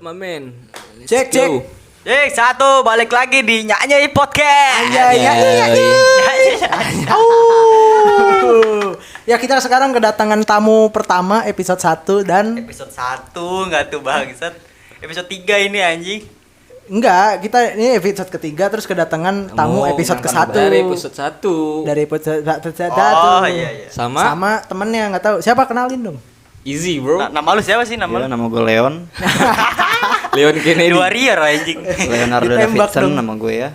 Mamen. Cek. Satu balik lagi di Nyanyi Podcast. Ya kita sekarang kedatangan tamu pertama episode 1 dan Episode 1 enggak tuh bangsat. Episode 3 ini anjing. enggak, kita ini episode ketiga terus kedatangan tamu episode ke-1. Dari episode 1. Dari episode 1. Oh iya. Sama temennya enggak tahu. Siapa, kenalin dong. Easy, bro. Nama lu siapa sih nama lu? Nama gue Leon. Leon Kennedy. Warrior anjing. Leonardo Ditembak Davidson dong. nama gue ya.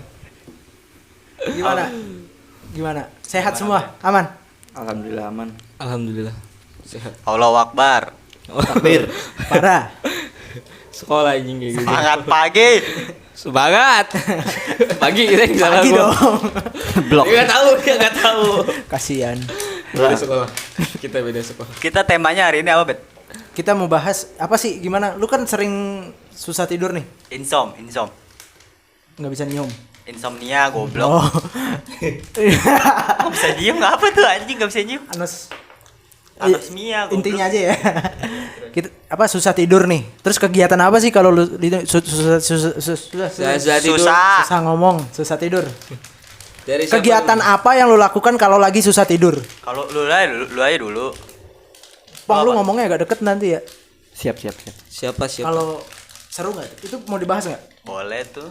Gimana? Sehat semua? Aman? Alhamdulillah aman. Alhamdulillah. Sehat. Allahu Akbar. Takbir. Parah. Sekolah anjing kayak gitu. Semangat pagi. Semangat. Pagi kita salah Pagi gua. dong. Blok. Dia enggak tahu. Kasihan. Beda sekolah. Kita beda sekolah. Kita temanya hari ini apa, Bet? Kita mau bahas apa sih? Gimana? Lu kan sering susah tidur nih. Insom. Nggak bisa nyium. Insomnia goblok. Oh. Kok bisa diem enggak apa tuh anjing enggak bisa diem. Anosmia goblok. Intinya aja ya. Kita susah tidur nih. Terus kegiatan apa sih kalau lu susah ngomong, susah tidur. Dari siapa Kegiatan dulu? apa yang lu lakukan kalau lagi susah tidur? Kalau lu aja dulu. Pong, lu Apa? ngomongnya agak deket nanti ya. Siap. Siapa? Kalau seru nggak? Itu mau dibahas nggak? Boleh tuh.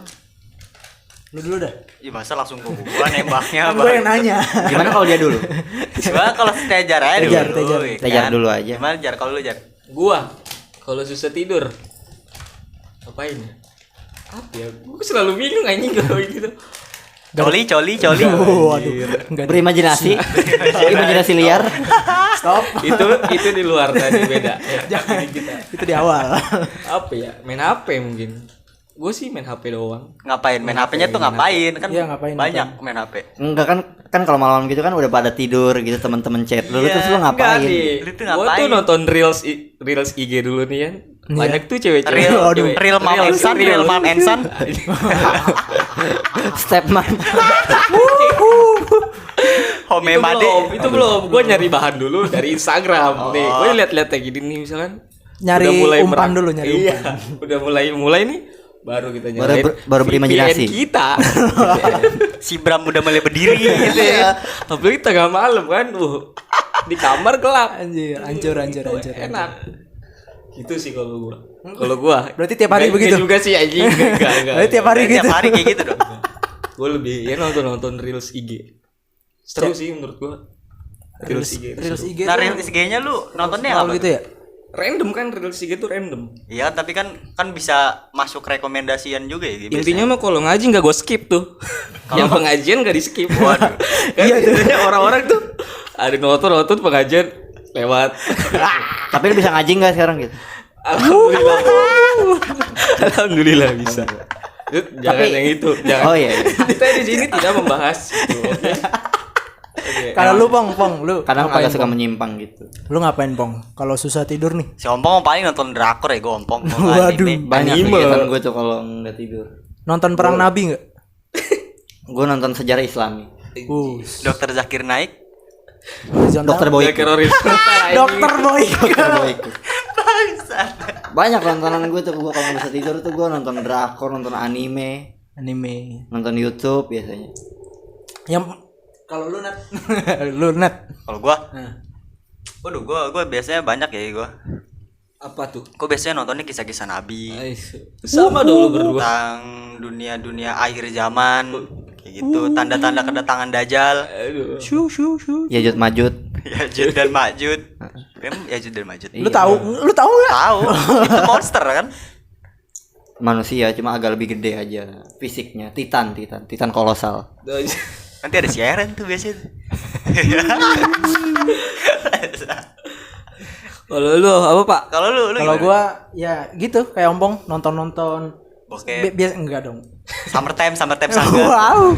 Lu dulu dah. Ih, masa langsung ke gua nembaknya. Kan gue yang nanya. Gimana kalau dia dulu? Coba kalau Tejar aja Tejar, dulu. Tejar. ya Tejar kan? dulu aja. Gimana Jar kalau lu Jar? Gua kalau susah tidur apain ya? Apa ya? Gua selalu bingung anjing kalau gitu. Coli. Waduh. Enggak. Berimajinasi. Imajinasi liar. Stop. itu di luar tadi beda. Jangan kita. Itu di awal. Apa ya? Main HP mungkin. Gue sih main HP doang. Ngapain? Main HP-nya tuh ngapain? Kan Iya, ngapain, banyak main HP. Enggak kan kalau malam gitu kan udah pada tidur gitu teman-teman chat. Lu Iya, terus lu ngapain? Lu tuh Gue ngapain? tuh nonton reels IG dulu nih kan. Banyak tuh cewek-cewek. Real Mom and Son. Stepman. Home Itu belum. Gue nyari bahan dulu dari Instagram. Nih, gue lihat-lihat kayak gini nih misalkan. Nyari Udah mulai umpan dulu, nyari Iya, udah mulai nih. Baru kita nyari. baru berimajinasi. Kita. Si Bram udah mulai berdiri gitu ya. Apalagi tengah malam kan. Di kamar gelap. Anjir, hancur. Enak. Gitu sih kalau gua. Berarti tiap hari begitu? Enggak juga sih anjing. Enggak. Berarti tiap hari gitu. Tiap hari kayak gitu dong. Gue lebih ya nonton reels IG. Seru sih menurut gua. Reels IG. Reels IG. Nah, Reels IG-nya lu nontonnya apa apa? gitu ya? Random kan reels IG tuh random. Iya, tapi kan bisa masuk rekomendasian juga ya. Intinya mah kalau ngaji nggak gue skip tuh. Yang pengajian nggak di skip. Waduh. Iya, itu. Orang-orang tuh ada nonton pengajian lewat. Tapi lu bisa ngaji enggak sekarang gitu? Alhamdulillah. Alhamdulillah bisa. Jangan yang itu. Jangan. Oh iya. Kita di sini tidak membahas itu. Oke. Kalau lu Pong, lu Kadang ngapain, agak suka Pong? menyimpang gitu. Lu ngapain Pong? Kalau susah tidur nih? Si Ompong paling nonton drakor ya, gue Ompong. Waduh. Banyak Anime. kegiatan gue tuh kalau nggak tidur. Nonton perang Nabi nggak? Gue nonton sejarah Islami. Dokter Zakir Naik. Dokter Boy. Dokter Boy. Banyak tontonan gue tuh. Gue kalau nggak bisa tidur tuh gue nonton drakor, nonton anime, nonton YouTube biasanya. Yang kalau lu Nat. Kalau gua, waduh, gua biasanya banyak ya gua. Apa tuh? Gua biasanya nontonnya kisah-kisah Nabi Sama dong lu berdua. tentang dunia akhir zaman, kayak gitu, tanda-tanda kedatangan Dajjal. Aduh. Yajud Majud. Yajud dan Majud. Kan Yajud dan Majud. Lu tahu nggak? Tahu, itu monster kan? Manusia cuma agak lebih gede aja fisiknya. Titan kolosal. Nanti ada siaran tuh biasanya. Kalau lu apa Pak? Kalau lu Kalau gimana? gua ya gitu kayak Ompong nonton. Bokep. Biasa enggak dong. Summertime Saga. Wow.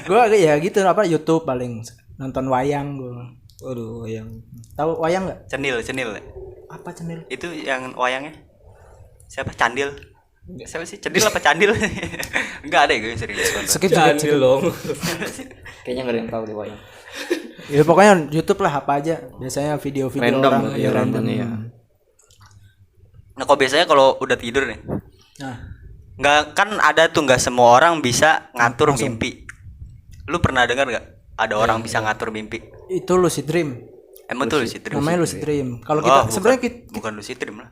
Gua ya gitu YouTube paling nonton wayang gua. Waduh, yang Tahu wayang enggak? Cenil. Apa cenil? Itu yang wayangnya. Siapa? Candil. Siapa sih? Cendil apa Candil? Enggak ada ya gue sering nonton. Skip. dong. Kayaknya nggak ada yang tahu deh wayang. Ya pokoknya YouTube lah apa aja. Biasanya video-video Random orang ya, random. random, iya. Nah, kok biasanya kalau udah tidur nih, Nah, nggak kan ada tuh nggak semua orang bisa ngatur Langsung. mimpi. Lu pernah dengar nggak? Ada orang bisa ngatur mimpi. itu lucid dream. Emang tuh lucid dream. Namanya lucid dream. Kalau Oh, kita bukan- sebenarnya bukan lucid dream lah.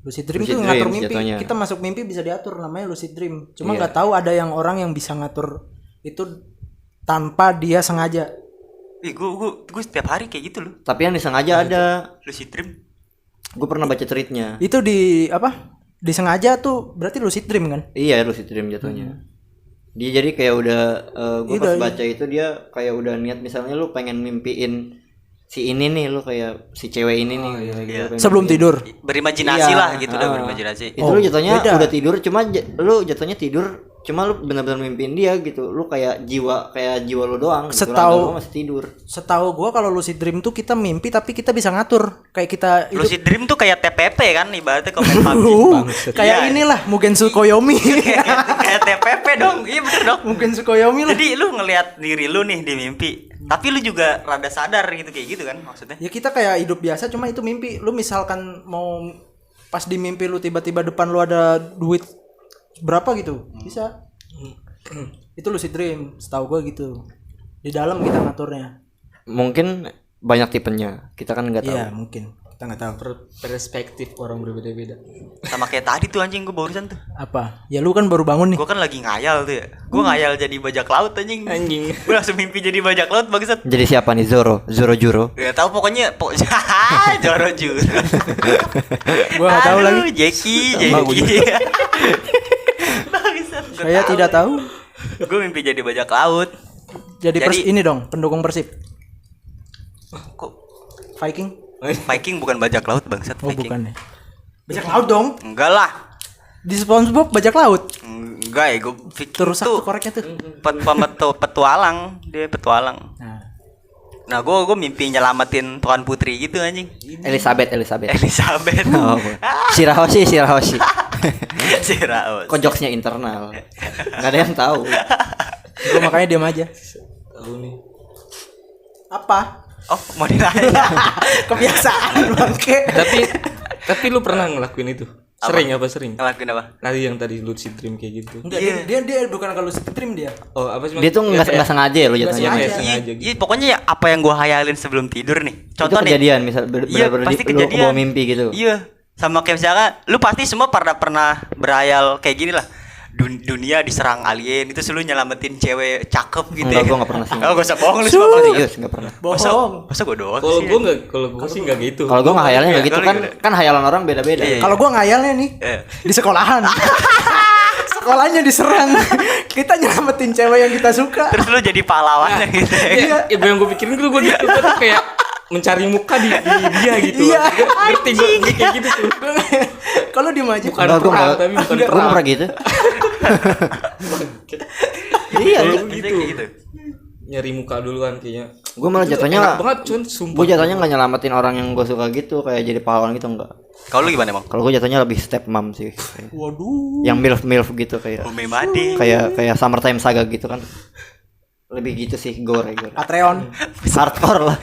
lucid dream Lucid tuh ngatur dream mimpi. jatuhnya. Kita masuk mimpi bisa diatur, namanya lucid dream. Cuma Iya. nggak tahu ada yang orang yang bisa ngatur itu tanpa dia sengaja. Ih, gue setiap hari kayak gitu loh. Tapi yang disengaja ada. Lucid dream. Gue pernah baca tweetnya. Itu di apa? Disengaja tuh berarti lucid dream kan? Iya, lucid dream jatuhnya. Dia jadi kayak udah gue Iya, pas iya. baca itu dia kayak udah niat misalnya lu pengen mimpiin si ini nih, lu kayak si cewek ini nih kayak gitu, pengen Sebelum mimpiin. tidur. Berimajinasi Iya, lah gitu udah ah. berimajinasi. Itu lu jatuhnya beda. udah tidur cuma lu jatuhnya tidur cuma lu benar-benar mimpiin dia gitu. Lu kayak jiwa lu doang gitu. Setahu- Raga lu masih tidur. Setahu gua kalau lucid dream tuh kita mimpi tapi kita bisa ngatur. Kayak kita hidup Lucid dream tuh kayak TPP kan ibaratnya kalau main PUBG. kayak Iya. inilah Mugen Tsukuyomi. Kayak TPP dong. Iya bener dong. Mugen Tsukuyomi lah. Jadi lu ngelihat diri lu nih di mimpi, tapi lu juga rada sadar gitu kayak gitu kan maksudnya. Ya kita kayak hidup biasa cuma itu mimpi. Lu misalkan mau pas di mimpi lu tiba-tiba depan lu ada duit berapa gitu. Bisa. Itu lucid dream, setahu gua gitu. Di dalam kita ngaturnya. Mungkin banyak tipenya. Kita kan nggak tahu. Iya, mungkin. Kita nggak tahu. Perspektif orang berbeda-beda. Sama kayak tadi tuh anjing gue barusan tuh. Apa? Ya lu kan baru bangun nih. Gue kan lagi ngayal tuh ya. Gue ngayal jadi bajak laut anjing. Anjing. Gue langsung mimpi jadi bajak laut bangsat. Jadi siapa nih Zoro Juro? Gak tahu pokoknya Joro Juro. Gua nggak tahu lagi. Jackie. Bangsat. Saya tidak tahu. Gue mimpi jadi bajak laut. Jadi, Jadi- ini dong, pendukung Persib. Kok Viking? Viking bukan bajak laut bangsat. Oh, Viking. bukan ya. Bajak laut dong. Enggak lah. Di SpongeBob bajak laut. Enggak ya, gue Viking Terusak tuh tuh koreknya tuh. petualang, dia petualang. Nah, Nah, gue mimpi nyelamatin Tuan Putri gitu anjing. Elizabeth. Elizabeth. Oh, Shirahoshi. Si Raos. Kok jokesnya internal? Nggak ada yang tahu. gua makanya diam aja. Tahu nih. Apa? Oh, mau ditanya. Kebiasaan bangke. Tapi lu pernah ngelakuin itu? Sering apa sering? Ngelakuin apa? Tadi yang tadi lucid dream kayak gitu. Enggak, dia bukan kalau lucid dream dia. Oh, apa sih? Dia tuh nggak sengaja ya lo Iya, jatuhnya. kayak sengaja. sengaja gitu. Iya, pokoknya ya apa yang gue hayalin sebelum tidur nih. Itu Contoh nih. kejadian misal Iya, bener-bener pasti lu kejadian. bawa mimpi gitu. Iya. Sama kayak misalkan lu pasti semua pernah berhayal kayak gini lah. Dunia diserang alien itu selalu nyelamatin cewek cakep gitu Enggak, ya. gua nggak pernah sih. Oh, gak usah bohong lu semua pasti. Serius nggak pernah. Bohong. Masa gue doang Kalau sih? gue sih nggak gitu. Kalau gue nggak hayalnya nggak gitu Kalau kan, gimana? kan hayalan orang beda-beda. Iya. Kalau gua ngayalnya nih Eh. di sekolahan. Sekolahnya diserang. Kita nyelamatin cewek yang kita suka. Terus lu jadi pahlawan gitu. Iya, ya, yang gue pikirin gue gitu gue tuh kayak mencari muka di dia gitu. Iya, Ngerti gue kayak gitu tuh. Kalau diem aja. Bukan Enggak, gua perang, nggak- tapi bukan Gue perang. pernah gitu. Iya, Kalau Biasanya gitu. kayak gitu. Nyari muka duluan kayaknya. gue malah Itu jatuhnya enak banget cuman sumpah. gue jatuhnya nggak nyelamatin orang yang gue suka gitu kayak jadi pahlawan gitu enggak. Kalau lu gimana, Bang? Kalau gue jatuhnya lebih step mom sih. Waduh. Yang milf gitu kayak Umi Madi. kayak Summertime Saga gitu kan. Lebih gitu sih gore. Patreon. Hardcore lah.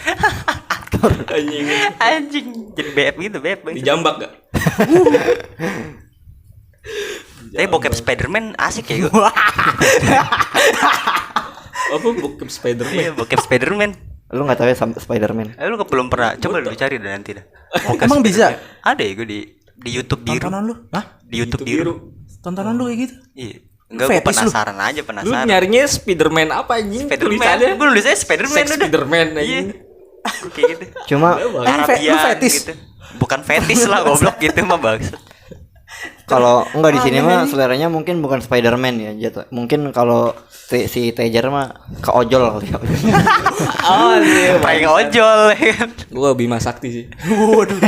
Anjing. Anjing. Jadi BF gitu, BF. Dijambak gak? Tapi bokep Spiderman asik ya gue. Apa bokep Spiderman? Iya, bokep Spiderman. Lu nggak tahu ya Spider-Man? Lu belum pernah. Coba lu cari deh nanti dah. Emang bisa? Ada ya gue di YouTube biru. Tontonan lu? Hah? Di YouTube biru. Tontonan lu kayak gitu? Iya. Enggak, gue Fetish lu? penasaran aja, Lu penasaran. nyarinya Spiderman apa anjing? Spiderman. Tulisannya Gue nulisnya Spiderman Sex udah. Spiderman Iya. anjing. Gue kayak gitu. Cuma Lu Arabian fetis? gitu. Bukan fetis lah goblok gitu mah bagus. kalau enggak di sini mah seleranya mungkin bukan Spider-Man ya jatuh. Mungkin kalau si Tejar mah keojol kali ya. Oh iya. Prank ojol ya kan. Gue Bima Sakti sih. Waduh.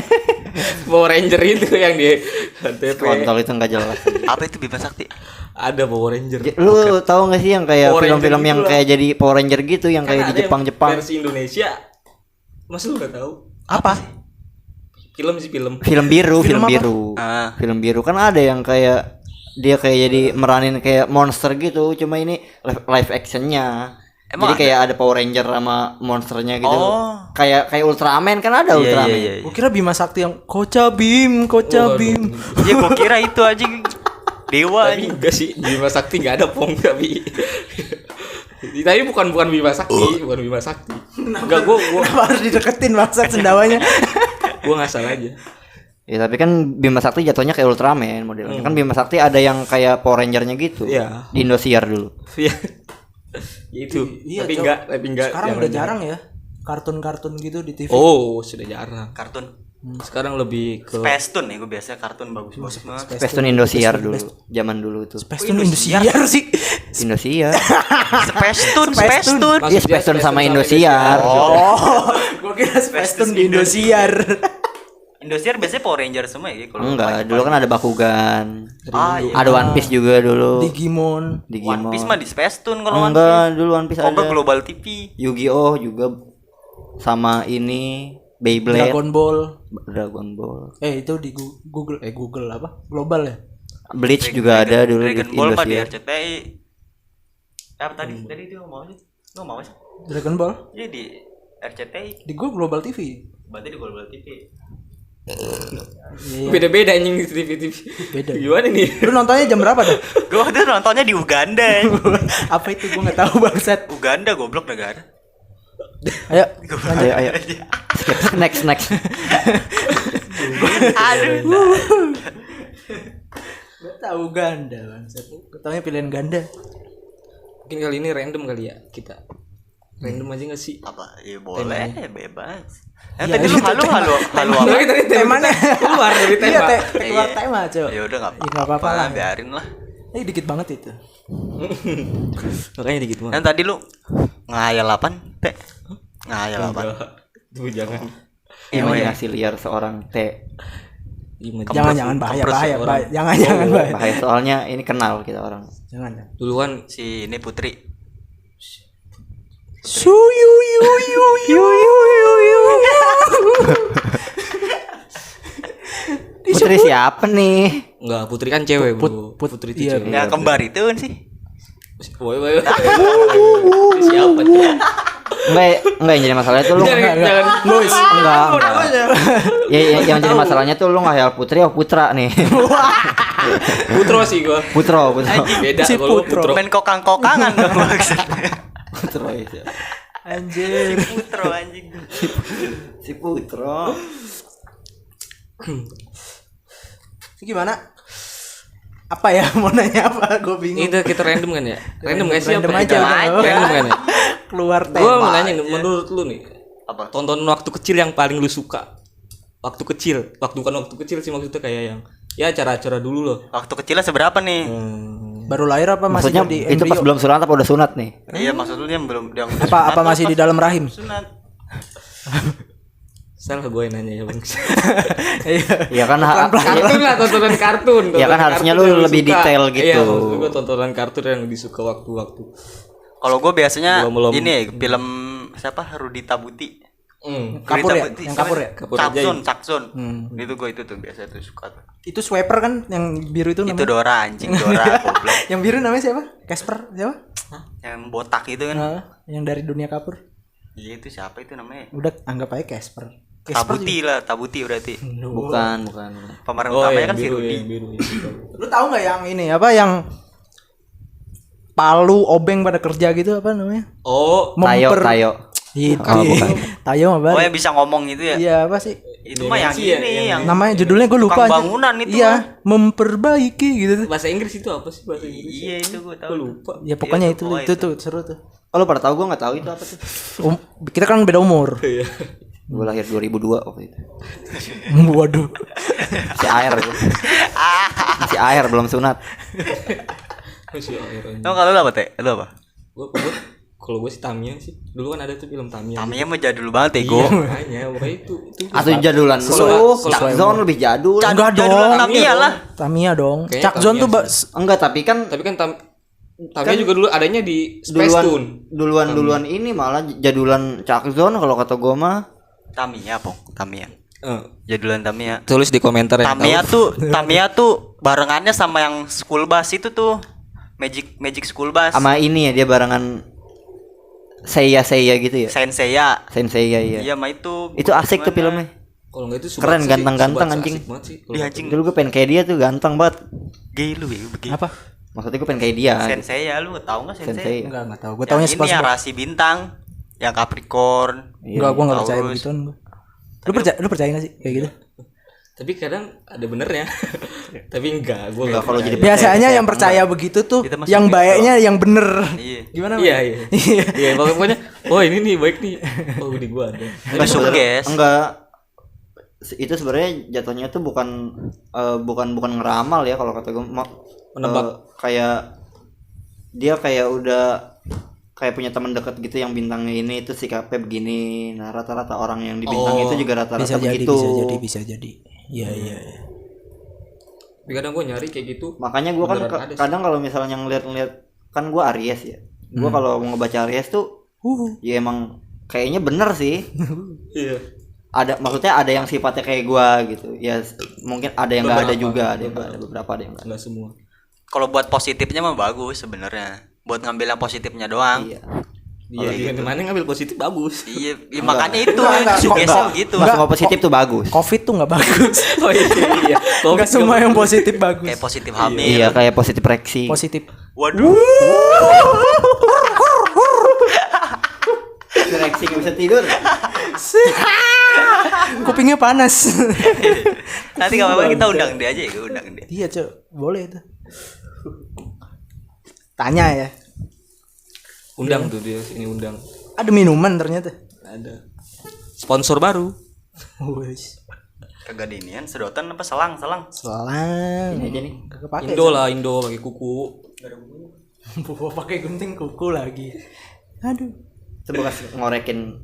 Power Ranger itu yang di HTP. Kontol itu enggak jelas. Apa itu Bima Sakti? Ada Power Ranger. Lu tahu nggak sih yang kayak Power film-film Ranger yang gitu lah. kayak jadi Power Ranger gitu yang Kan kayak ada di yang Jepang-Jepang. versi Indonesia. Masa lu gak tahu? Apa? Film sih film. Film biru, Film film apa? biru. Ah. Film biru kan ada yang kayak dia kayak jadi meranin kayak monster gitu, cuma ini live actionnya. Emang Jadi kayak ada Power Ranger sama monsternya gitu. Oh. Kayak Ultraman kan ada Ultraman. Iya. Gua kira Bima Sakti yang Koca Bim. Iya gua kira itu anjing. Dewa Tapi anjing. enggak sih, Bima Sakti enggak ada Pong tapi. Tapi bukan Bima Sakti, bukan Bima Sakti. Enggak, gua Kenapa harus dideketin bangsat sendawanya? gua ngasal aja. Ya tapi kan Bima Sakti jatuhnya kayak Ultraman modelnya. Kan Bima Sakti ada yang kayak Power Ranger-nya gitu. Iya. Di Indosiar dulu. Iya. Itu. Iya, tapi Cok. enggak. Sekarang jangan- udah jarang ya kartun-kartun gitu di TV. Oh, sudah jarang. Kartun Sekarang lebih ke Space Tune ya, gue biasa kartun bagus-bagus banget. Space Tune Indosiar dulu. Zaman dulu tuh. Space Tune Indosiar sih. Indosiar. Space Tune. Maksudnya Iya Space Tune sama Indosiar. Oh, gua kira Space Tune di Indosiar. Indosiar biasanya Power Ranger semua ya kalau Enggak, dulu kan ada Bakugan. iya. Ada One Piece juga dulu. Digimon. One Piece mah di Space Tune kalau One Enggak, Piece. dulu One Piece Oh, enggak ada. Global TV. Yu-Gi-Oh juga sama ini Beyblade, Dragon Ball. Ball. Itu di Google apa? Global ya? Bleach juga ada dulu di Dragon Ball mah di Indosiar. RCTI. Apa tadi? Tadi itu ngomong apa sih? Lu ngomong apa sih? Dragon Ball Iya di RCTI. di gua Global TV. Berarti di Global TV. Iya. beda-beda anjing di TV. Beda. Gimana nih? Lu nontonnya jam berapa dah? Gue waktu itu nontonnya di Uganda. Apa itu gua nggak tahu bangsat. Uganda goblok negara. Ayo. Ayo. Next. Aduh. Gak tahu ganda bangsat. Ketaunya pilihan ganda. Mungkin kali ini random kali ya kita. Random aja enggak sih? Apa? Ya boleh, bebas. Iya, Tadi lu itu halo tema. apa? Tadi Temanya keluar dari tema. Iya, keluar tema, Cok. Ya udah enggak Ya, nggak apa-apa lah. biarin lah. Dikit banget itu. Makanya dikit banget. Kan tadi lu ngayal apaan? Teh. Ngayal apaan? Tuh jangan. Imajinasi liar seorang T. Jangan bahaya. Jangan bahaya. Bahaya soalnya ini kenal kita orang. Jangan. Duluan Si ini Putri. Suyu. Putri siapa nih? enggak, Putri kan cewek, Bro. Putri itu iya, cewek. Ya kembar itu kan sih. Woi. Siapa tuh? Enggak yang jadi masalahnya tuh lu Jangan. Luis. enggak. Ya, yang jadi masalahnya tuh lu ngayal Putri atau Putra nih. Putro sih gua. Putro. Beda Si kalau Putro. Main kokang-kokangan dong maksudnya. Putro itu. Anjir. Putro anjing. Si Putro. Gimana? Apa ya mau nanya apa? Gue bingung. Ini kita random kan ya? Random enggak sih? Random apa aja kita? udah. Random kan ya? Keluar Gua tema. mau nanya nih, menurut lu nih, Apa? tontonan waktu kecil yang paling lu suka? Waktu kecil, bukan waktu kecil sih maksudnya kayak yang ya acara-acara dulu loh. Waktu kecilnya seberapa nih? Baru lahir apa masih Maksudnya jadi itu pas embrio? belum sunat apa udah sunat nih? Iya maksud lu yang belum yang Apa masih di dalam rahim? sunat. Salah gue yang nanya ya bang. Ya kan Kartun lah, tontonan kartun. Ya kan Tontonan harusnya kartun lu yang lebih suka. detail gitu. Iya, maksud gue tontonan kartun yang disuka waktu-waktu. Kalau gue biasanya Belum. ini ya, film siapa Rudi Tabuti. Kapur ya? Tabuti, Yang siapa? kapur ya? Kapur Caksun. Itu gue itu tuh biasa tuh suka tuh. Itu swiper kan yang biru itu Itu namanya? Dora anjing Dora goblok. Yang biru namanya siapa? Casper siapa? Yang botak itu kan. Yang dari dunia kapur. Iya itu siapa itu namanya? Udah anggap aja Casper. Casper Tabuti lah, Tabuti berarti. bukan. Pemeran Oh, utamanya yang kan si biru, Rudi. yang biru. Lu tahu nggak yang ini apa yang palu obeng pada kerja gitu apa namanya? Oh, Tayo. Itu. Oh, bukan. Tayo apa? Oh yang bisa ngomong itu ya? Iya apa sih? Itu mah yang Dimensi ya, ini yang- yang Namanya judulnya gue lupa. tukang aja. bangunan itu Iya, mah. memperbaiki gitu tuh. bahasa Inggris itu apa sih bahasa Inggris? Iya itu gue tahu. Gue lupa. Ya pokoknya Iya, itu pokoknya itu tuh seru tuh. Oh lu pada tahu gue nggak tahu itu apa tuh? Kita kan beda umur. Iya. Gue lahir 2002 waktu itu. Waduh. Masih air gua. Masih air belum sunat. Masih akhirnya. Tahu kalau lu apa teh? Lu apa? Gue kalau gue sih Tamiya sih. Dulu kan ada tuh film Tamiya. Tamiya mah jadul banget ya gue. Makanya pokoknya itu. Atau jadulan Kalau- lu. kalau- Dark Zone lebih jadul. Enggak dong. Jadulan Tamiya lah. Tamiya dong. Kayaknya Chuck Zone Tamiya tuh sih. Enggak, tapi kan Tamiya juga dulu adanya di Space Tune. duluan ini malah jadulan Chuck Zone kalau kata gue mah. Tamiya pong, Tamiya. Jadulan Tamiya. Tulis di komentar yang Tamiya tuh barengannya sama yang school bus itu tuh. Magic School Bus. Sama ini ya dia barengan Seiya gitu ya. Senseiya. Senseiya iya. Iya, mah itu. Itu asik tuh filmnya. Kalau enggak itu Keren, Subatsu ganteng-ganteng, Subatsu anjing. asik banget sih. Dia anjing. Dulu gue pengen kayak dia tuh, ganteng banget. Gay lu ya, begini. Apa? Maksudnya gue pengen kayak dia. Senseiya, lu tahu enggak Senseiya? Sensei. Enggak tahu. Gue Yang taunya ini SpongeBob. yang rasi bintang, yang Capricorn. Enggak, gue enggak percaya Taurus. begituan gua. Lu percaya enggak sih kayak gitu? Tapi kadang ada benernya. Tapi enggak, gua Enggak, kalau jadi Biasanya yang percaya begitu tuh Kita masuk yang gitu. baiknya yang bener. Iya. Gimana? Iya, Bang? iya. Iya, pokoknya oh ini nih baik nih. Oh, di gua ada. Tapi sukses. Enggak. Itu sebenarnya jatuhnya tuh bukan bukan ngeramal ya kalau kata gue. Menebak. Kayak dia kayak udah kayak punya teman dekat gitu yang bintangnya ini itu sikapnya begini. Nah, rata-rata orang yang di bintang Oh, itu juga rata-rata Bisa jadi, begitu. bisa jadi. Iya, iya. Tapi kadang gua nyari kayak gitu. Makanya gue kan Beneran ada sih. kadang kalau misalnya ngeliat kan gue Aries ya. Gue kalau mau ngebaca Aries tuh ya emang kayaknya bener sih. Iya. Ada maksudnya ada yang sifatnya kayak gua gitu ya, mungkin ada yang nggak ada Beberapa. juga, ada yang nggak ada, beberapa ada yang nggak. Enggak semua. Kalau buat positifnya mah bagus sebenarnya. Buat ngambil yang positifnya doang. Iya. Iya, di mana ngambil positif bagus. Iya, ya makanya itu Enggak, suggesnya enggak. gitu. Nggak semua positif tuh bagus. Covid tuh nggak bagus. Oh iya. Enggak semua yang positif bagus. Kayak positif hamil. Iya kayak positif reaksi. Positif. Waduh. Reaksi nggak bisa tidur. Kupingnya panas. Nanti enggak apa-apa kita undang dia aja ya, undang dia. Iya, Cok. Boleh itu. Tanya ya. Undang tuh dia sini undang. Ada minuman ternyata. Ada. Sponsor baru. Wes. Kagak dinian sedotan apa selang. Selang. Ini aja nih. Kagak pakai. Indo lah, Indo pakai kuku. Bawa pakai gunting kuku lagi. Aduh. Itu bekas ngorekin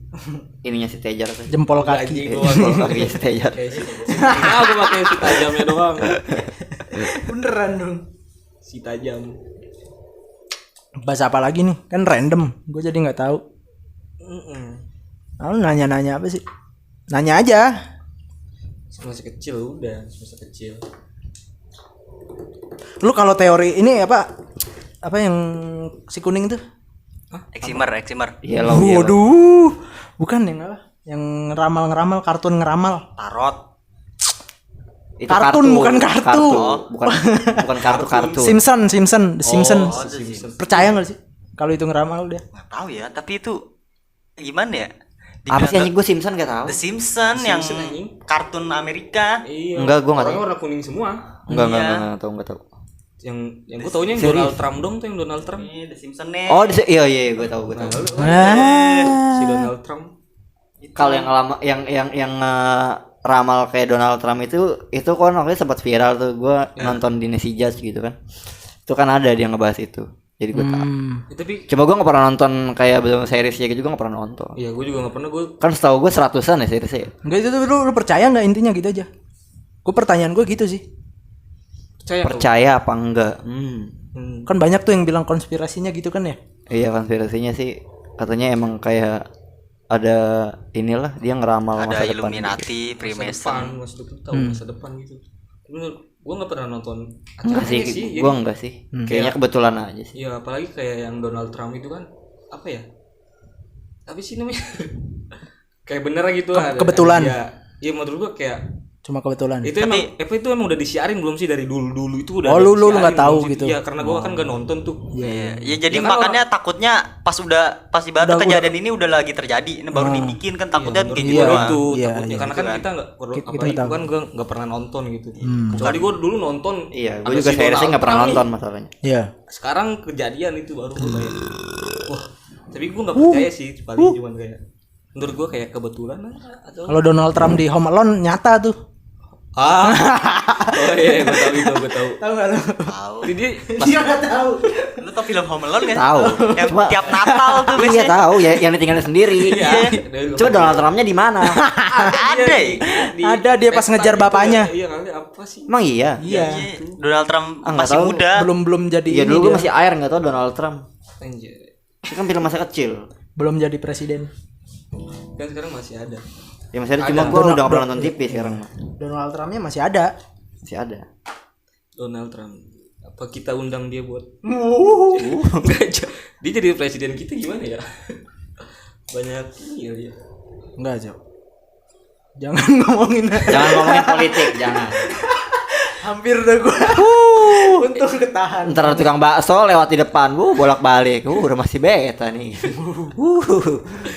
ininya si Tejar tuh. Jempol kaki. Anjing doang. Kalau kakinya si Tejar. Aku pakai si tajamnya doang. Beneran dong. Si tajam. Bahas apa lagi nih? Kan random. Gue jadi nggak tahu. Lalu nanya-nanya apa sih? Nanya aja. Masih kecil udah, masa kecil. Lu kalau teori ini apa? Apa yang si kuning tuh? Eksimer. Iya loh. Iya, loh. Waduh. Bukan yang apa? Yang ngeramal-ngeramal, kartun ngeramal. Tarot. Itu Kartun, bukan kartu. Bukan kartu. Simpson, The Simpson. Oh, The Simpsons. Percaya nggak sih? Kalau itu ngeramal dia. Nggak tahu ya, tapi itu gimana ya? Apa sih Dibilang anjing, gue Simpson gak tahu. The Simpsons yang Simpsons, anjing. kartun Amerika. Iya. Enggak, gua nggak Orangnya tahu. warna kuning semua. Enggak Iya. tahu. Yang gue taunya yang Serius? Donald Trump dong tuh, yang Donald Trump. Ini The Simpsons nih. Oh, iya gue tahu. Si Donald Trump. Kalau yang lama yang ramal kayak Donald Trump itu kan waktu itu sempat viral tuh. Gue nonton di Nesi Judge gitu kan. Itu kan ada dia ngebahas itu. Jadi gue tahu. Ya, tapi Coba gue nggak pernah nonton kayak belum seriesnya gitu, gue nggak pernah nonton. ya gue juga nggak pernah gue. Kan setahu gue 100-an ya seriesnya. Ya? Enggak itu tuh lu percaya nggak intinya gitu aja. Gue pertanyaan gue gitu sih. Percaya apa enggak? Kan banyak tuh yang bilang konspirasinya gitu kan ya. Iya, konspirasinya sih katanya emang kayak ada inilah dia ngeramal Ada masa depan. Illuminati, Masa depan, Freemason. masa depan tahu masa depan gitu. Gue nggak pernah nonton Enggak acaranya sih, sih. gue enggak sih. Kayaknya kebetulan aja sih. Iya, apalagi kayak yang Donald Trump itu kan apa ya? Apa sih namanya? Kayak bener gitu lah. Kebetulan. Iya, menurut gue kayak Cuma kebetulan. itu emang itu emang udah disiarin belum sih dari dulu itu udah. Oh, ada lu disiarin nggak tahu belum sih? gitu. Iya, karena gue kan gak nonton tuh. Iya, ya jadi Ya kan makanya takutnya pas ibarat Udah- kejadian ini udah lagi terjadi, ini baru dibikin kan takutnya kayak gitu iya, doang. Itu Iya, takutnya iya. karena kan kita nggak Kita apalagi nggak tahu. kan gue nggak pernah nonton gitu. Kecuali gue dulu nonton. Iya, gue ada juga si seriesnya Donald nggak pernah Trump nih. nonton masalahnya. Iya. Sekarang kejadian itu baru gue kayak wah, tapi gue nggak percaya sih, paling cuman kayak menurut gue kayak kebetulan atau Kalau Donald Trump di Home Alone nyata tuh. oh iya gue tahu. Tahu enggak lu? Tahu. Jadi Dia enggak tahu. Lu tau film Home Alone kan? Tahu. Yang Cuma- tiap Natal tuh Iya biasanya. tahu ya, yang ditinggalin sendiri. Iya. Coba Donald Trumpnya di mana? Ada ya? Ada dia pas pesta ngejar gitu bapaknya. ya. Iya kali apa sih? Emang iya. Iya. Iya. Donald Trump Ah, nggak masih tahu. muda. Belum jadi Iya ini dulu gue dia. masih air nggak tahu Donald Trump. Anjir. Itu kan film masa kecil. Belum jadi presiden. Kan sekarang masih ada. Ya masih ada, cuma Ada. gue udah nggak pernah nonton TV sekarang. mah. Donald Trumpnya masih ada. Masih ada. Donald Trump. Apa kita undang dia buat? Enggak, dia jadi presiden kita gimana ya? banyak iya dia. Enggak, Cok. Jangan ngomongin. Jangan ngomongin politik, jangan. Hampir udah gua. Untung ketahan. Ntar ada tukang bakso lewat di depan, bolak-balik. Udah masih beta nih.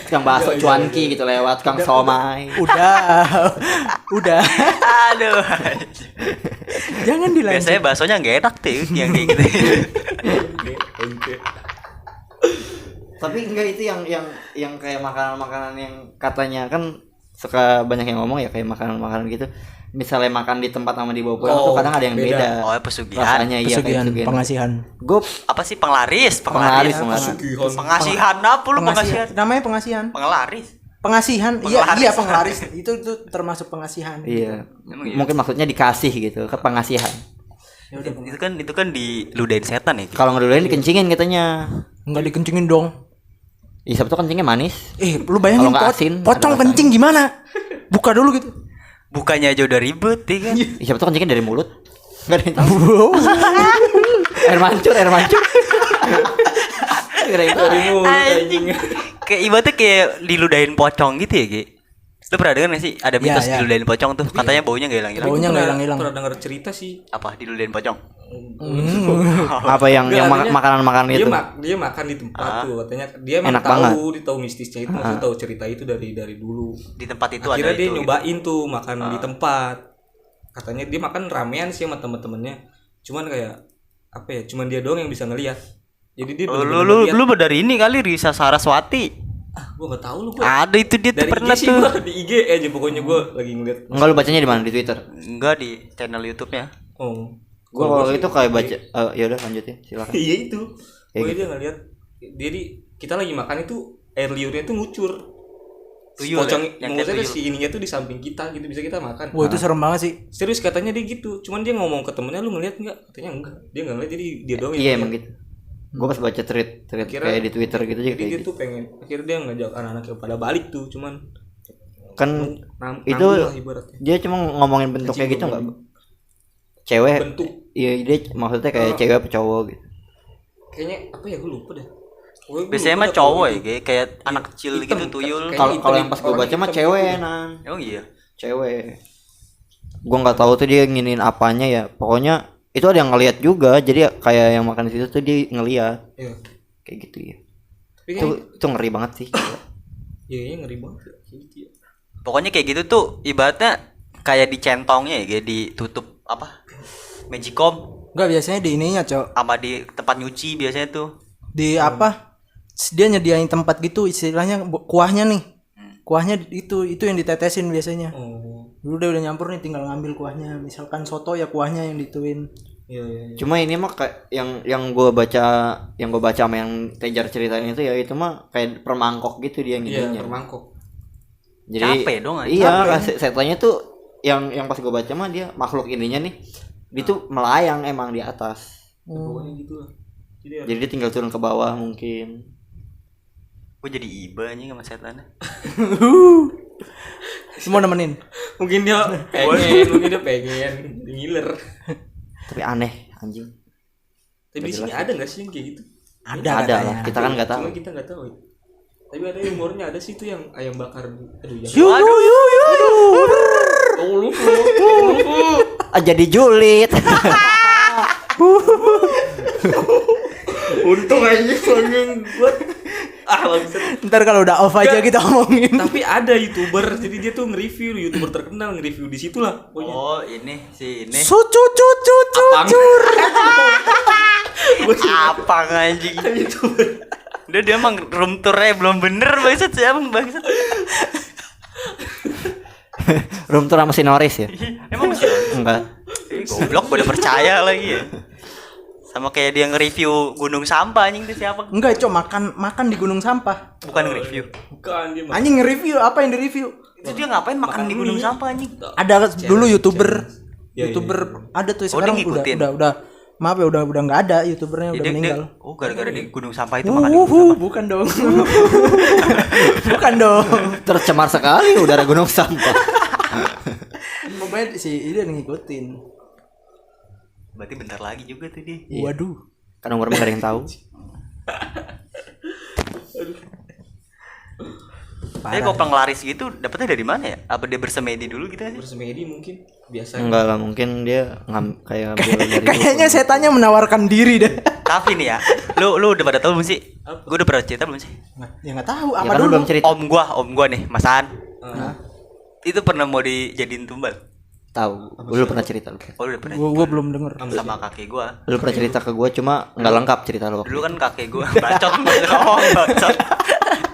Tukang bakso cuanki gitu lewat, tukang somai. Udah. Aduh. Jangan dilanjut. Biasanya baksonya nggak enak tuh yang kayak gitu. Oke. Tapi enggak, itu yang kayak makanan-makanan yang katanya kan suka banyak yang ngomong ya, kayak makanan-makanan gitu. Misalnya makan di tempat sama di bawah pulang tuh kadang ada yang beda. Oh, pesugihan. Rasanya iya kayak pesugihan. Pengasihan. Gue Apa sih penglaris? Pengasihan apa lu pengasihan? Namanya pengasihan. Penglaris. Pengasihan. Penglaris. Iya penglaris. Itu termasuk pengasihan. iya. Emang iya? Mungkin maksudnya dikasih gitu, ke pengasihan. Ya udah, Itu kan diludahin setan ya. Kalau ngeduluin dikencingin katanya. enggak dikencingin dong. Iya, sabtu kencingnya manis. Lu bayangin Kalau nggak asin, pocong ada kencing gimana? Buka dulu gitu. Bukannya aja udah ribet ya kan. Iya, sabtu kencingnya dari mulut. Enggak ada yang tahu. air mancur. Nggak ada yang tahu. Anjing. Kayak ibaratnya kayak diludahin pocong gitu ya, Ki. Lu pernah denger gak sih ada mitos Iya. diludahin pocong tuh? Katanya baunya enggak hilang-hilang. Baunya nggak hilang-hilang. Pernah denger cerita sih. Apa diludahin pocong? Apa yang Enggak, makanan-makanan dia itu? dia makan di tempat tuh katanya dia emang Enak banget. dia tahu mistisnya itu, maksudnya tahu cerita itu dari dulu. Di tempat itu Akhirnya ada dia itu. nyobain tuh makan di tempat. Katanya dia makan ramean sih sama temen-temennya. Cuman kayak apa ya? Cuman dia doang yang bisa ngelihat. Jadi dia Oh, bener-bener lu ngeliat. dari ini kali Risa Saraswati. Gua enggak tahu lu gua. Ada itu dia tuh Dari pernah IG sih tuh. gua di IG aja pokoknya gua lagi ngeliat. Enggak, lu bacanya di mana? Di Twitter. Enggak di channel YouTube-nya. Oh. Gua kalau itu kayak baca ya udah lanjutin, silakan. Iya itu. Kayak Pokoknya dia ngeliat. Jadi kita lagi makan itu air liurnya tuh ngucur. Tuyul Pocong ya? Yang kayak maksudnya tuyul. si ininya tuh di samping kita gitu bisa kita makan. Wah, itu serem banget sih. Serius katanya dia gitu. Cuman dia ngomong ke temennya lu ngeliat enggak? Katanya enggak. Dia enggak ngeliat jadi dia doang yang Iya ngeliat. emang gitu. Gue pas baca tweet Kira- kayak di Twitter gitu juga Jadi kayak dia gitu. tuh pengen akhirnya dia ngajak anak-anaknya pada balik tuh cuman Kan itu nanggung lah ibaratnya. dia cuma ngomongin bentuknya Anjing, gitu gua enggak? Cewek. Bentuk. Iya, dia maksudnya kayak cewek apa cowok gitu. Kayaknya apa ya gue lupa deh. Pokoknya gua Biasanya lupa mah dah cowok kalau ya, gitu. kayak anak kecil Hitam, gitu tuyul. kayak Kalau hitam, yang pas gue orang baca mah hitam cewek gitu. nan. Emang iya. Cewek. Gua nggak tahu tuh dia nginin apanya ya. Pokoknya itu ada yang ngelihat juga. Jadi kayak yang makan di situ tuh dia ngelihat Iya. kayak gitu ya. Tapi Itu ngeri banget sih. iya ngeri banget ya. Kayak gitu ya. Pokoknya kayak gitu tuh ibaratnya kayak dicentongnya ya, kayak ditutup apa? Magicom Enggak, biasanya di ininya, Cok. sama di tempat nyuci biasanya tuh. Di apa? Dia nyediain tempat gitu istilahnya kuahnya nih. Kuahnya itu yang ditetesin biasanya. Oh. Dulu dia udah nyampur nih, tinggal ngambil kuahnya. Misalkan soto ya kuahnya yang dituin. Iya iya. Iya. Cuma ini mah kayak yang gue baca sama yang Tejar ceritain itu ya, itu mah kayak permangkok gitu dia Iya, ngininya. permangkok. Jadi Capek dong, anjing. iya, setannya tuh yang pas gue baca mah dia makhluk ininya nih. Dia tuh melayang emang di atas. Pokoknya gitu lah. Jadi Jadi dia tinggal turun ke bawah mungkin. Gue jadi iba anjing sama setannya. Semua nemenin. mungkin dia pengen ngiler. Tapi aneh anjing. Tapi di sini ada nggak sih yang kayak gitu? Ada Ada katanya. lah, kita kan nggak tahu. Cuma kita nggak tahu. Ya. Tapi ada humornya, ada sih tuh yang ayam bakar. Aduh ya. Oh, lupa. Jadi julid. Untung aja anjing buat bangsat. Ntar kalau udah off aja kita omongin. Tapi ada YouTuber, jadi dia tuh nge-review, YouTuber terkenal nge-review di situ lah. Pokoknya. Oh, ini si ini. Cucur. Apa anjing? YouTuber. Dia emang room tour-nya belum bener bangsat siapa bangsat. Room tour sama si Norris ya? Emang masih Enggak. goblok pada percaya lagi ya. Sama kayak dia nge-review gunung sampah anjing itu siapa? Enggak, Cok, makan di gunung sampah. Bukan nge-review. Bukan dia. Anjing nge-review, apa yang di-review? Itu dia ngapain makan di gunung sampah anjing? Ada dulu YouTuber. Iya, YouTuber ada tuh Oh, sekarang dia ngikutin. udah. Maaf ya udah enggak ada YouTubernya udah Dia- meninggal. oh, gara-gara di gunung sampah itu makan di gunung sampah. Bukan dong. Bukan dong. Tercemar sekali udara gunung sampah. Pokoknya si ini ngikutin. Berarti bentar lagi juga tuh dia. Waduh. Kan umurnya gak ada yang tahu. Tapi kalau penglaris gitu dapetnya dari mana ya? Apa dia bersemedi dulu gitu sih? Bersemedi mungkin biasa. Enggak lah, mungkin dia kayak ambil dari Kayaknya setannya menawarkan diri deh. Tapi nih ya, lu udah pada tahu belum sih? Gue udah pernah cerita belum sih? Ya nggak tahu Ya apa kan lu dulu. belum cerita. Om gua nih, Mas An. Nah, Itu pernah mau dijadiin tumbal. Tahu. Lu pernah cerita lu. Oh, lu udah pernah. Gua belum denger. Sama kakek gua. Lu pernah cerita ke gua cuma enggak lengkap cerita lu. Dulu kan kakek gua bacot bacot.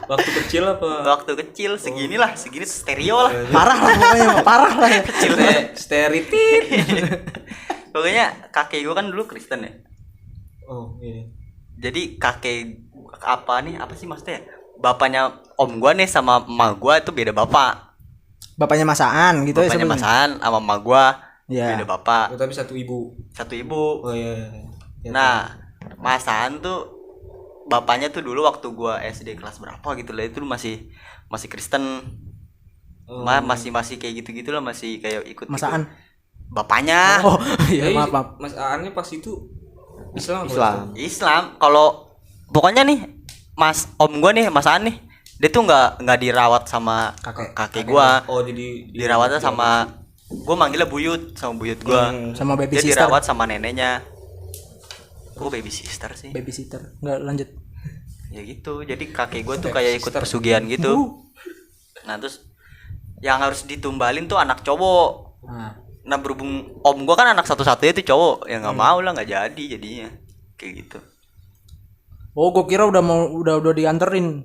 waktu kecil apa? Waktu kecil segini stereo lah. Parah lah pokoknya, parah lah ya. Kecil Steritit. Pokoknya kakek gua kan dulu Kristen ya. Oh iya. Jadi kakek apa sih maksudnya? Bapaknya om gua nih sama emak gua itu beda bapak. Bapaknya Masaan gitu Bapaknya ya Masaan sama emak gua Iya. beda bapak. Oh, tapi satu ibu. Satu ibu. Oh iya. Ya, Nah, Masaan tuh bapaknya tuh dulu waktu gua SD kelas berapa gitu lah, itu masih Kristen. Masih kayak gitu-gitu lah, masih kayak ikut Masaan. bapaknya. Oh, iya Jadi, maaf. Mas Aannya pas itu Islam. apa? Islam. Kalau pokoknya nih Mas om gua nih, Mas An nih, dia tuh nggak dirawat sama kakek gua. Oh, jadi Dirawatnya sama gua manggilnya buyut, sama buyut gua. Sama baby Dia sister. dirawat sama neneknya. Kok baby sister sih? Babysitter. Enggak lanjut. Ya gitu. Jadi kakek gua tuh kayak ikut pesugihan gitu. Nah, terus yang harus ditumbalin tuh anak cowok. Nah, berhubung om gua kan anak satu-satunya itu cowok, ya nggak mau lah, nggak jadi jadinya kayak gitu. Oh, gua kira udah dianterin.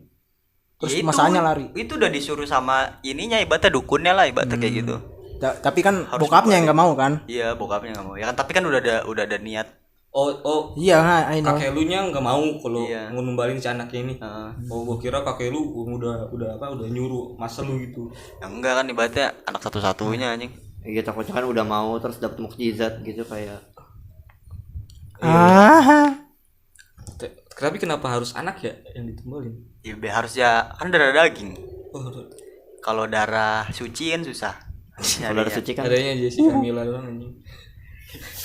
Terus Ya itu, masanya lari. Itu udah disuruh sama ininya, ibaratnya dukunnya lah, ibaratnya kayak gitu. Tapi kan Harus bokapnya yang nggak mau kan? Iya, bokapnya nggak mau. Ya kan, tapi kan udah ada niat. Oh, Iya, I know. kakek lu nya nggak mau kalau Iya. numbalin si anaknya ini. Heeh. Oh, gua kira kakek lu udah nyuruh masa lu gitu. Ya enggak kan, ibaratnya anak satu-satunya anjing. Ya takutnya kan udah mau terus dapet mukjizat gitu kayak. Tapi kenapa harus anak ya yang ditumbalin? Ya harus ya, kan darah daging. Oh, Kalau darah suci kan susah. Saudara suci kan. adanya Jessica Mila doang anjing.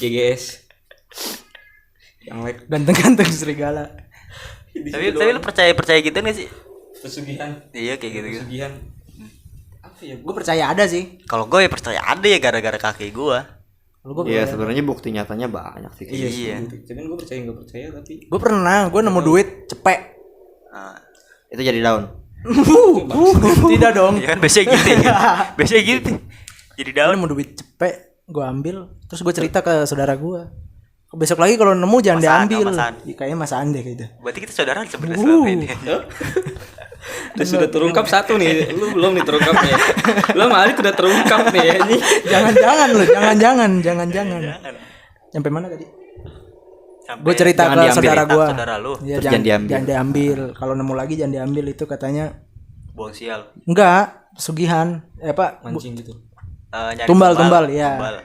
GGS. Yang like Ganteng-ganteng serigala. Tapi lu percaya gitu nggak sih? pesugihan. Iya kayak gitu. Pesugihan. Apa ya? Gue percaya ada sih. Kalau gue ya percaya ada ya gara-gara kakek gue. Kalau gue Iya, sebenarnya bukti nyatanya banyak sih. Iya. Iya. Cuman gue percaya nggak percaya tapi gue pernah nemu duit cepet. Nah, Itu jadi daun. Tidak dong. ya kan biasanya gitu ya. Biasanya gitu. Jadi Gue daun. nemu duit cepet, gue ambil, terus gue cerita ke saudara gue. Besok lagi kalau nemu jangan Masaan, diambil. Masaan. Ya, kayaknya Mas Ande gitu. Berarti kita saudara sebenarnya selama ini. sudah terungkap satu nih. Lu belum nih terungkap nih. Lu malah udah terungkap nih anjing. Jangan-jangan lu, jangan-jangan. Sampai mana tadi? Gue cerita Jangan ke diambil. saudara gue. Saudara lu. Ya, Terus jangan diambil. Jangan diambil. Kalau nemu lagi jangan diambil, itu katanya. Buang sial. Enggak, pesugihan. Pak, Mancing gitu. Nyari Tumbal, ya. Tumbal.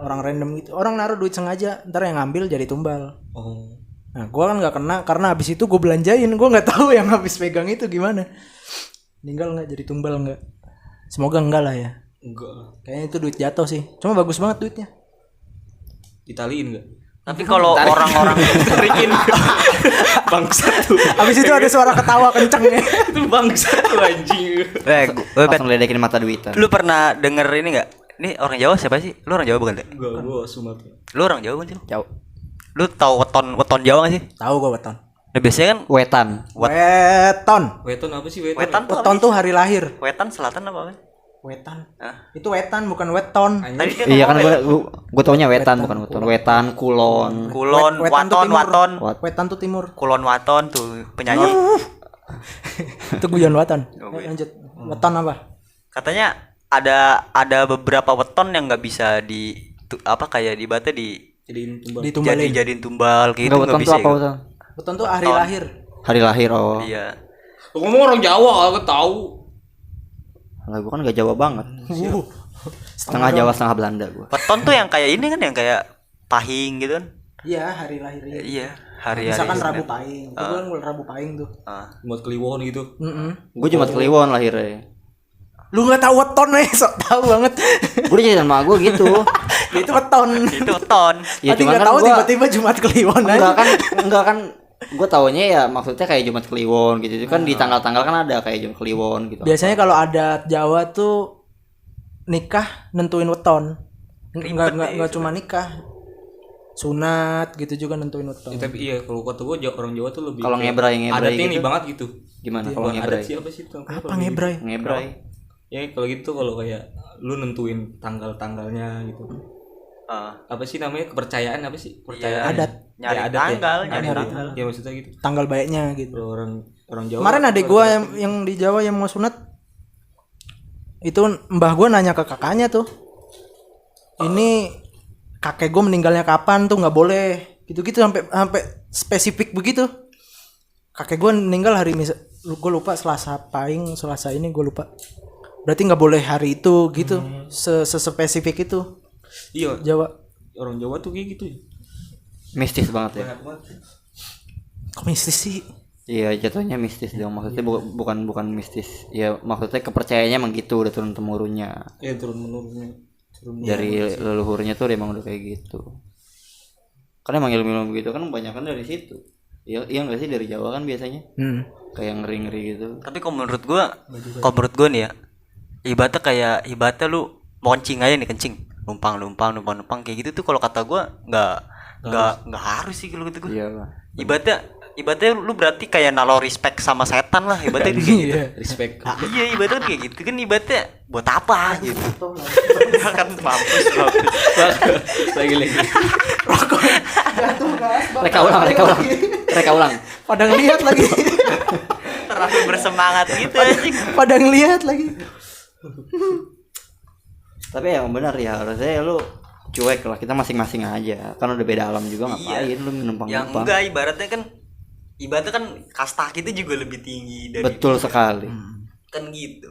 orang random gitu. Orang naruh duit sengaja, ntar yang ngambil jadi tumbal. Oh. Nah, gue kan nggak kena karena habis itu gue belanjain. Gue nggak tahu yang habis pegang itu gimana. Meninggal nggak jadi tumbal nggak? Semoga enggak lah ya. Enggak lah. Kayaknya itu duit jatuh sih. Cuma bagus banget duitnya. Ditaliin enggak? Tapi kalau orang-orang Tarikin. Bangsat tuh. Habis itu ada suara ketawa kenceng ya. Itu bangsat tuh anjing. Langsung ledekin mata duitan. lu pernah denger ini nggak? Ini orang Jawa siapa sih? Lu orang Jawa bukan? Gua Sumatera. Lu orang Jawa kan sih? Jauh. Lu tahu weton Jawa gak sih? Tahu gue weton. Nah, biasanya kan Wetan. Weton. Weton apa sih weton? wetan tuh Weton tuh hari lahir. wetan selatan apa? Wetan. Hah? Itu wetan bukan weton. Tadi dia Iya kan ngomong gua taunya wetan bukan weton. Wetan, kulon. Kulon, Wetan tuh waton, timur. waton. Wetan tuh timur. Kulon waton tuh penyanyi. Itu guyon weton. Oh, guyon. Lanjut. Weton apa? Katanya ada beberapa weton yang nggak bisa kayak di bata Jadiin tumbal. Ditumbalin. jadiin tumbal gitu Enggak, nggak weton bisa. tuh apa gitu. weton? Weton tuh hari Weton. lahir. Hari lahir oh. Iya. Ngomong orang Jawa kagak tahu. Lah gua kan gak Jawa banget. Setengah Jawa setengah Belanda gua. Weton tuh yang kayak ini kan, yang kayak pahing gitu kan? Iya, hari lahirnya. Iya, hari-hari. Misalkan Senin. Rabu Pahing. Itu kan Rabu Pahing tuh. Buat kliwon gitu. Gua Jumat Kliwon lahirnya. Lu nggak tahu weton nih, sok tahu banget. Gua cerita sama gua gitu. Itu weton. Itu weton. Ya Tadi cuman nggak kan tahu gua tiba-tiba Jumat Kliwon enggak aja. kan gue taunya ya maksudnya kayak Jumat Kliwon gitu. Itu kan di tanggal-tanggal kan ada kayak Jumat Kliwon gitu. Biasanya kalau adat Jawa tuh nikah nentuin weton. Enggak cuma nikah. Sunat gitu juga nentuin weton. Ya, tapi iya kalau kata gue orang Jawa tuh lebih Kalau kayak ngebrai adatnya gitu. ini banget gitu. Gimana Kalau kalau ngebrai? adat siapa sih itu? Apa ngebrai? Ngebrai. Ya kalau gitu kalau kayak lu nentuin tanggal-tanggalnya gitu. Apa sih namanya kepercayaan apa sih? Kepercayaan. Adat. Nyari Ya, adat tanggal, ya. nyari Adat. tanggal. Ya maksudnya gitu. Tanggal baiknya gitu. Kalau orang Jawa. Kemarin adik gua yang di Jawa yang mau sunat itu mbah gua nanya ke kakaknya tuh. Ini kakek gua meninggalnya kapan tuh nggak boleh. Gitu-gitu sampai spesifik begitu. Kakek gua meninggal hari gua lupa Selasa Pahing, Selasa ini gua lupa. Berarti nggak boleh hari itu gitu. Sespesifik itu. Iya. Jawa. Orang Jawa tuh kayak gitu ya. Mistis banget ya. Banyak banget. Kok mistis sih? Iya jatuhnya mistis dong. Maksudnya bukan mistis. Ya maksudnya kepercayaannya emang gitu udah turun temurunnya. Ya turun menurunnya. Dari leluhurnya tuh emang udah kayak gitu. Karena emang ilmu-ilmu gitu kan kebanyakan dari situ. Iya nggak sih dari Jawa kan biasanya. Kayak ngeri-ngeri gitu. Tapi kalau menurut gua nih ya, ibaratnya lu mau kencing aja nih, kencing numpang kayak gitu tuh kalau kata gua nggak harus sih kalau gitu gua. Iya lah. Ibaratnya lu berarti kayak nalar respect sama setan lah ibaratnya kayak gitu. Respect. Iya ibaratnya kayak gitu kan, ibaratnya buat apa gitu. Ya kan mampus. Lagi. Reka ulang. Pada ngelihat lagi. Terlalu bersemangat gitu anjing. Pada ngelihat lagi. Tapi yang benar ya harusnya lu cuek lah, kita masing-masing aja. Kan udah beda alam juga ngapain lu numpang-numpang. Yang enggak ibaratnya kan kasta kita juga lebih tinggi dari Betul sekali. kan gitu.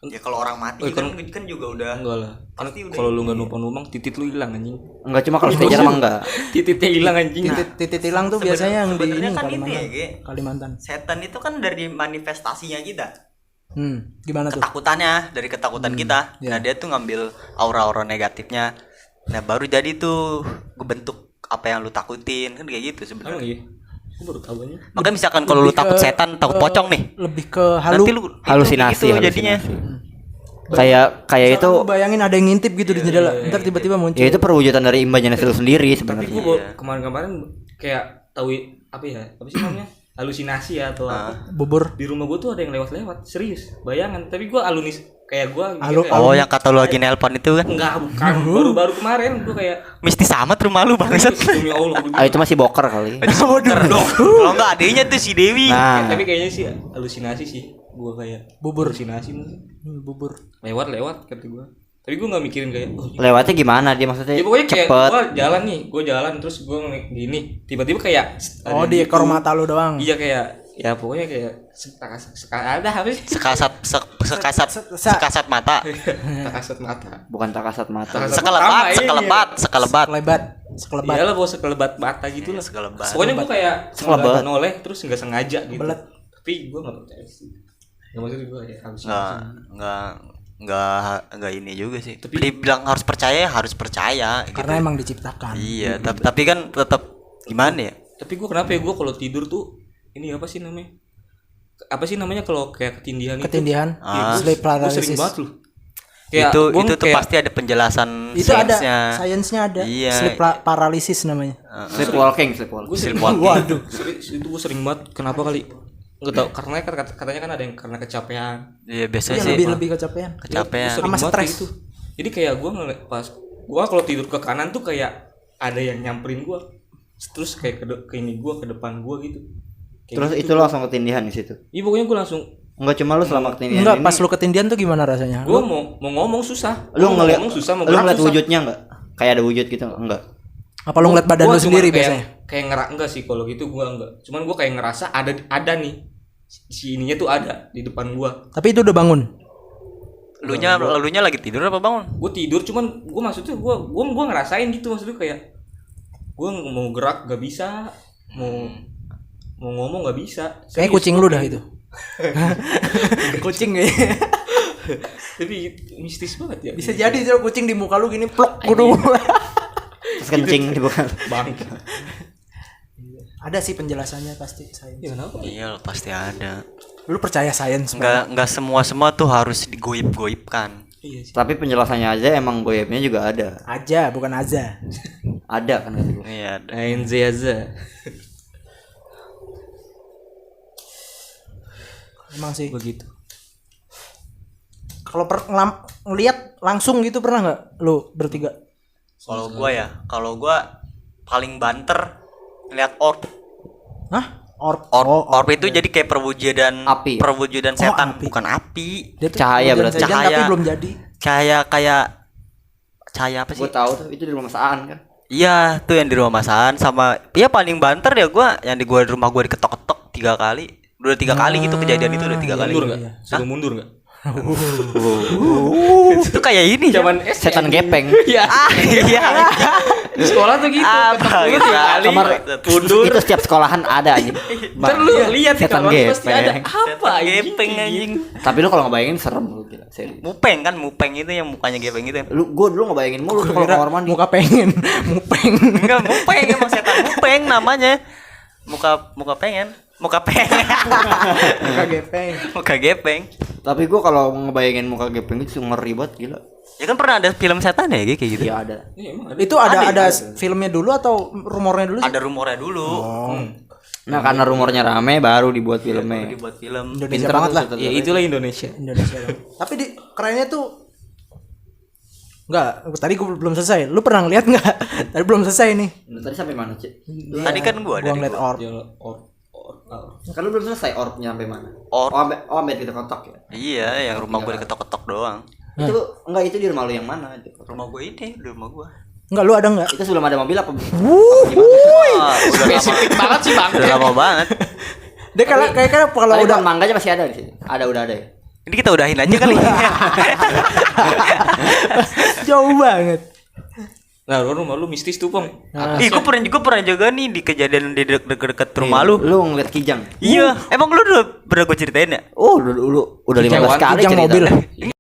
Ya kalau orang mati kan juga udah Enggak lah. Kan pasti udah kalau lu enggak numpang-numpang titit lu hilang anjing. Enggak cuma kalau sejajar mah enggak. Tititnya hilang anjing. Titit hilang tuh biasanya yang di ini sebenarnya kan itu Kalimantan. ya, Ge. Kalimantan. Setan itu kan dari manifestasinya kita. Gimana tuh? Dari ketakutan kita. Nah, dia tuh ngambil aura-aura negatifnya. Nah, baru jadi tuh ngebentuk apa yang lu takutin. Kan kayak gitu Emang sebenarnya. iya. Gue baru tahu aja. Makanya misalkan kalau lu takut setan, takut pocong nih. Lebih ke Nanti lu halusinasi gitu jadinya. Kayak itu lu bayangin ada yang ngintip gitu di jendela. Ntar tiba-tiba muncul. ya itu perwujudan dari imajinasi lu sendiri Tapi sebenarnya. gue kemarin kayak tahu apa sih namanya? Halusinasi ya atau apa. Bubur. Di rumah gue tuh ada yang lewat-lewat, serius. Bayangan, tapi gue kayak gue Oh, yang kata lu lagi nelpon itu kan. enggak, bukan. Baru-baru kemarin gue kayak Mistis amat rumah lu bangsat. demi Allah. Itu masih boker kali. Kalau enggak adanya tuh si Dewi. Nah, Tapi kayaknya sih halusinasi sih. Gue kayak Bubur. halusinasi mungkin. Bubur. Lewat kata gue. Tapi gue nggak mikirin kayak lewatnya gimana dia maksudnya? ya pokoknya kayak Cepet. gue jalan terus gue gini tiba-tiba kayak Oh, di ekor mata lu doang. iya kayak ya pokoknya kayak ada apa sih Sekasat mata. kasat mata Bukan tak kasat mata. Sekelebat. Sekelebat. iyalah bawa sekelebat mata gitu lah Sekelebat. pokoknya gue kayak Sekelebat. noleh terus nggak sengaja gitu Belet. tapi gue nggak percaya sih nggak maksud gue kayak harus Enggak ini juga sih. Tapi dibilang harus percaya gitu. Karena emang diciptakan. Iya, tapi kan tetap gimana ya? tapi gue kenapa ya gue kalau tidur tuh ini apa sih namanya kalau kayak ketindihan Ketindihan. itu Sleep gue sering paralysis. banget loh kayak itu gua tuh kayak- pasti ada penjelasan Itu ada sainsnya. sainsnya ada. Iya. Sleep paralysis namanya. Sleepwalking. gue sering Waduh. itu gue sering banget kenapa kali nggak tahu karena katanya kan ada yang karena kecapean Iya, biasa Iya, sih. lebih kecapean. Kecapean. Gua sering Sama banget stres. kayak gitu jadi kayak gue ngeliat pas gue kalau tidur ke kanan tuh kayak ada yang nyamperin gue terus kayak ke ini gue ke depan gue gitu kayak Terus gitu. itu lo langsung ketindihan di situ. iya pokoknya gue langsung Enggak cuma lu selama ketindihan Enggak, ini. pas lu ketindihan tuh gimana rasanya? gue mau ngomong susah Lu Gua mau ngeliat ngomong susah mau lu gerak ngeliat susah. wujudnya enggak? Kayak ada wujud gitu enggak? Apa lu ngeliat badan Gua lu cuman sendiri kayak, biasanya? kayak enggak sih kalau gitu gue enggak cuman gue kayak ngerasa ada nih si ininya tuh ada di depan gue Tapi itu udah bangun. Lunya lagi tidur apa bangun? gue tidur cuman gue maksudnya gue ngerasain gitu maksudnya kayak gue mau gerak gak bisa mau ngomong gak bisa Kayak kucing lu dah itu. Kucing ya. tapi mistis banget ya Bisa jadi tuh kucing di muka lu gini plok kudu. Terus kencing di bukan. bang Ada sih penjelasannya pasti sains. Ya kenapa? Iya pasti ada. Lu percaya sains? Nggak semua tuh harus digoib-goibkan. Iya sih. Tapi penjelasannya aja emang goibnya juga ada. Aja, bukan aja. Ada kan kata gua. Iya ada. ANZ aja. Emang sih. Begitu. Kalau ngeliat langsung gitu pernah nggak lu bertiga? Kalau gua paling banter lihat orb. Hah? Orb. Orb itu jadi kayak perwujudan Api. perwujudan setan, api. bukan api. Dia tuh Cahaya udah berarti. jajan Cahaya. tapi belum jadi. Cahaya apa sih? Gue tahu tuh itu di rumah Saan kan. Iya, tuh yang di rumah masakan sama ya paling banter ya gua yang di rumah gua diketok-ketok 3 kali. Udah 3 kali gitu kejadian itu udah 3 kali. Mundur nggak? Suruh mundur nggak? Itu kayak ini Zaman Setan gepeng. Iya. Iya. Di sekolah tuh gitu. Apa gitu kali. Kamar itu setiap sekolahan ada aja. Ntar lu lihat di setan kamar pasti ada gepeng. apa Gepeng anjing. Tapi lu kalau ngebayangin serem lu gila, serius. Mupeng itu yang mukanya gepeng gitu kan. Gue dulu ngebayangin mulu tuh kalau Kira kamar mandi. muka pengen, mupeng. Enggak mupeng emang setan mupeng namanya. Muka pengen. Muka gepeng. Muka gepeng. Tapi gue kalau ngebayangin muka gepeng itu ngeri banget gila. Ya kan pernah ada film setan ya kayak gitu. Iya ada. Itu ada filmnya dulu atau rumornya dulu sih? Ada rumornya dulu. Nah karena rumornya rame baru dibuat filmnya. Dibuat film. Indonesia Pinter banget tuh lah. setan Ya gepeng. itulah Indonesia. Indonesia banget. Tapi kerennya tuh enggak, tadi gue belum selesai. Lu pernah ngeliat enggak? Tadi belum selesai nih. Nah, tadi sampai mana Cik? Tadi kan gua ada. Gua ngeliat orb. Ya Kan lu belum selesai orbnya sampai mana? Orb. Sampai kita kotak ya. Iya, yang rumah gua diketok-ketok doang. Itu enggak itu di rumah lu yang mana? Rumah gua ini, di rumah gua. Enggak, lu ada enggak? Itu sebelum ada mobil apa? Wah, spesifik banget sih bang. Udah lama banget. Dia kayak kalau Tapi udah mangganya masih ada di sini. Udah ada ya. Ini kita udahin aja kali. jauh banget. Nah, rumah lu mistis tuh, Pong. Ih, gua pernah juga nih di kejadian di dekat rumah lu. Lu ngeliat kijang. Iya, emang lu udah pernah gua ceritain ya? Oh, udah 15 kali Kijang cerita. mobil.